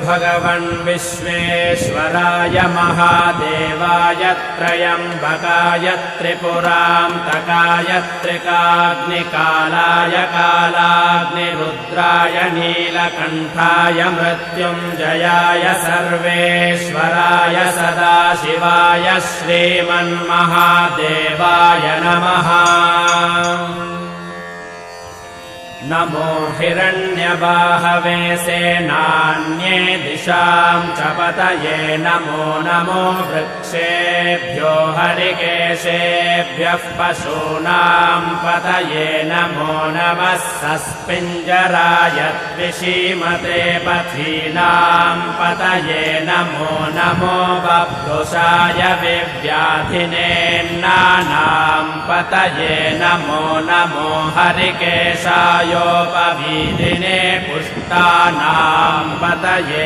भगवन् विश्वेश्वराय महादेवाय त्रयम्बकाय त्रिपुरान्तकाय त्रिकाग्निकालाय कालाग्निरुद्राय नीलकण्ठाय मृत्युञ्जयाय सर्वेश्वराय सदाशिवाय श्रीमन्महादेवाय नमः। नमो हिरण्यबाहवे सेनान्ये दिशां च पतये नमो नमो वृक्षेभ्यो हरिकेशेभ्यः पशूनां पतये नमो नमः सस्पिञ्जराय द्विषीमते पथीनां पतये नमो नमो बभ्रुषाय विव्याधिनेन्नानां पतये नमो नमो हरिकेशाय योपवीदिने पुष्टानां पतये